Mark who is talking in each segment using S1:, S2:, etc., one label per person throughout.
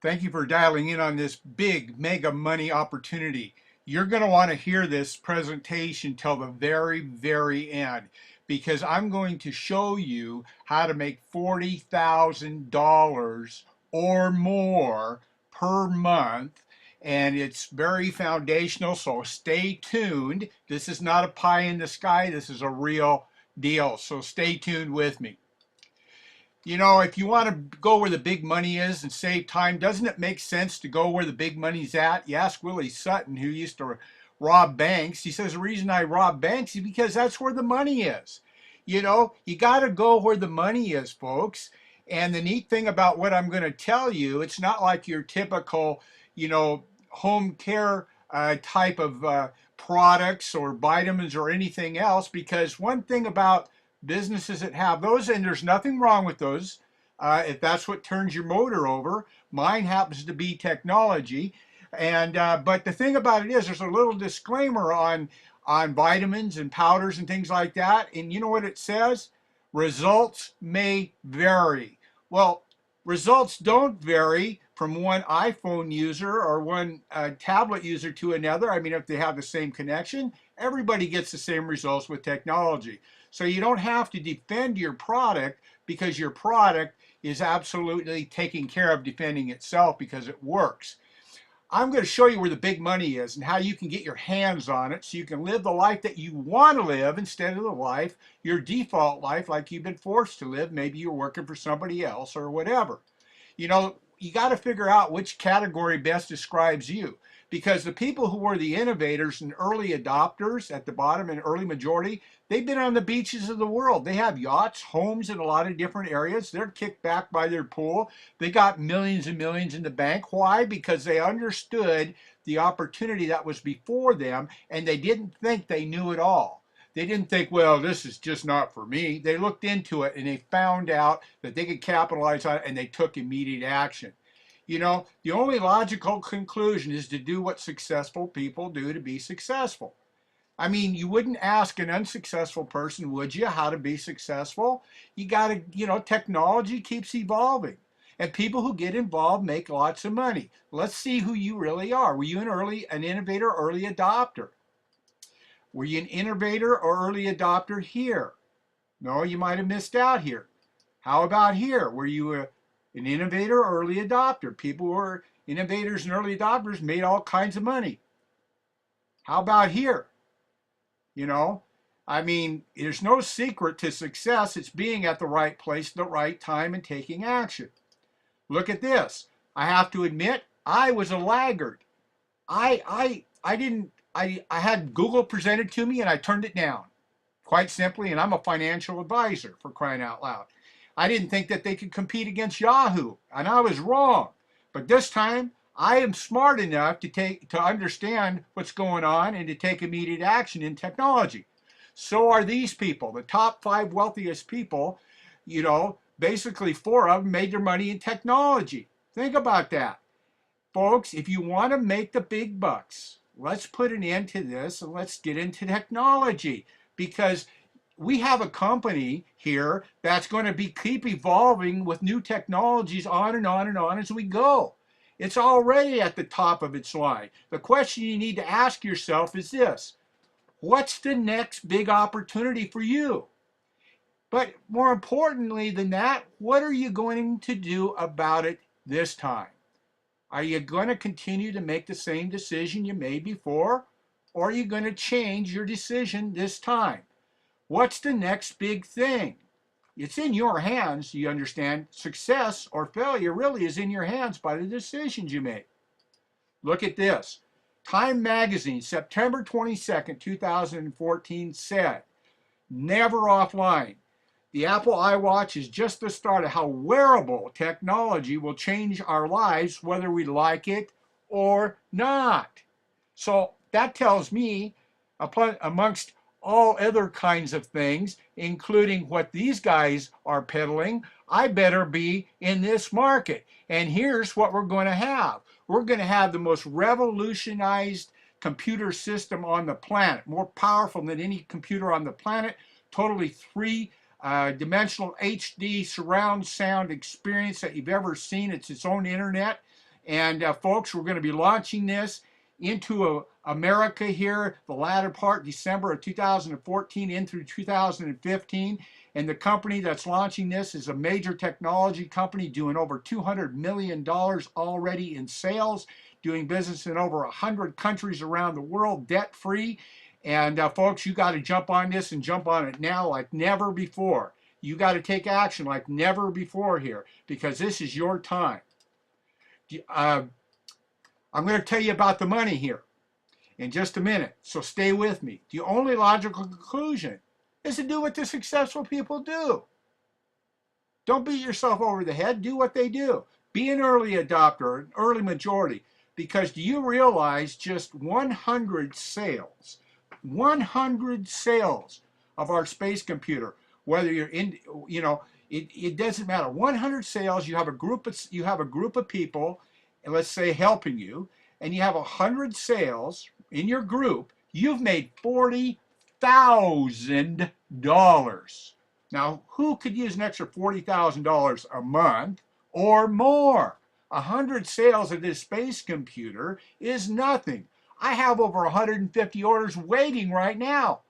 S1: Thank you for dialing in on this big mega money opportunity. You're going to want to hear this presentation till the very end because I'm going to show you how to make $40,000 or more per month. And it's very foundational, so stay tuned. This is not a pie in the sky, this is a real deal. So stay tuned with me. You know, if you want to go where the big money is and save time, doesn't it make sense to go where the big money's at? You ask Willie Sutton, who used to rob banks. He says, the reason I rob banks is because that's where the money is. You know, you got to go where the money is, folks. And the neat thing about what I'm going to tell you, it's not like your typical, home care type of products or vitamins or anything else, because one thing about businesses that have those, and there's nothing wrong with those, if that's what turns your motor over. Mine happens to be technology, and but the thing about it is, there's a little disclaimer on vitamins and powders and things like that, and you know what it says? Results may vary. Well, results don't vary from one iPhone user or one tablet user to another. I mean, if they have the same connection, everybody gets the same results with technology. So you don't have to defend your product because your product is absolutely taking care of defending itself because it works. I'm going to show you where the big money is and how you can get your hands on it so you can live the life that you want to live instead of the life, your default life, like you've been forced to live. Maybe you're working for somebody else or whatever. You know, you got to figure out which category best describes you, because the people who were the innovators and early adopters at the bottom and early majority, they've been on the beaches of the world. They have yachts, homes in a lot of different areas. They're kicked back by their pool. They got millions and millions in the bank. Why? Because they understood the opportunity that was before them, and they didn't think they knew it all. They didn't think, well, this is just not for me. They looked into it and they found out that they could capitalize on it, and they took immediate action. You know, the only logical conclusion is to do what successful people do to be successful. I mean, you wouldn't ask an unsuccessful person, would you, how to be successful? You got to, technology keeps evolving. And people who get involved make lots of money. Let's see who you really are. Were you an innovator, early adopter? Were you an innovator or early adopter here? No, you might have missed out here. How about here? Were you an innovator or early adopter? People who were innovators and early adopters made all kinds of money. How about here? You know, I mean, there's no secret to success. It's being at the right place at the right time and taking action. Look at this. I have to admit, I was a laggard. I didn't I had Google presented to me and I turned it down. Quite simply, and I'm a financial advisor, for crying out loud. I didn't think that they could compete against Yahoo, and I was wrong. But this time, I am smart enough to understand what's going on and to take immediate action in technology. So are these people, the top 5 wealthiest people. Basically 4 of them made their money in technology. Think about that. Folks, if you want to make the big bucks, let's put an end to this and let's get into technology, because we have a company here that's going to keep evolving with new technologies on and on and on as we go. It's already at the top of its line. The question you need to ask yourself is this: what's the next big opportunity for you? But more importantly than that, what are you going to do about it this time? Are you going to continue to make the same decision you made before? Or are you going to change your decision this time? What's the next big thing? It's in your hands, you understand. Success or failure really is in your hands by the decisions you make. Look at this. Time Magazine, September 22nd, 2014 said, never offline. The Apple iWatch is just the start of how wearable technology will change our lives, whether we like it or not. So that tells me, amongst all other kinds of things, including what these guys are peddling, I better be in this market. And here's what we're going to have. We're going to have the most revolutionized computer system on the planet, more powerful than any computer on the planet, totally three-dimensional HD surround sound experience that you've ever seen. It's its own internet. And folks, we're going to be launching this into America here the latter part December of 2014 in through 2015. And the company that's launching this is a major technology company doing over $200 million already in sales, doing business in over 100 countries around the world, debt free. And folks, you got to jump on this and jump on it now like never before. You got to take action like never before here, because this is your time. I'm going to tell you about the money here in just a minute, so stay with me. The only logical conclusion is to do what the successful people do. Don't beat yourself over the head. Do what they do. Be an early adopter, an early majority, because do you realize just 100 sales of our space computer, whether you're in, it doesn't matter. 100 sales, you have a group of people, and let's say helping you, and you have 100 sales in your group, you've made $40,000. Now, who could use an extra $40,000 a month or more? 100 sales of this space computer is nothing. I have over 150 orders waiting right now.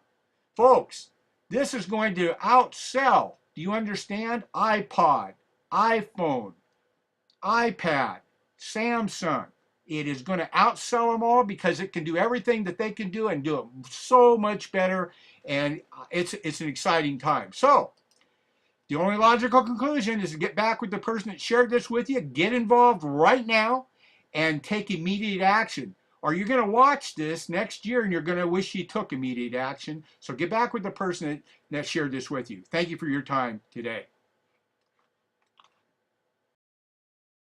S1: Folks, this is going to outsell, do you understand? iPod, iPhone, iPad, Samsung. It is going to outsell them all because it can do everything that they can do and do it so much better. And it's an exciting time. So the only logical conclusion is to get back with the person that shared this with you, get involved right now, and take immediate action. Or you're going to watch this next year and you're going to wish you took immediate action. So get back with the person that shared this with you. Thank you for your time today.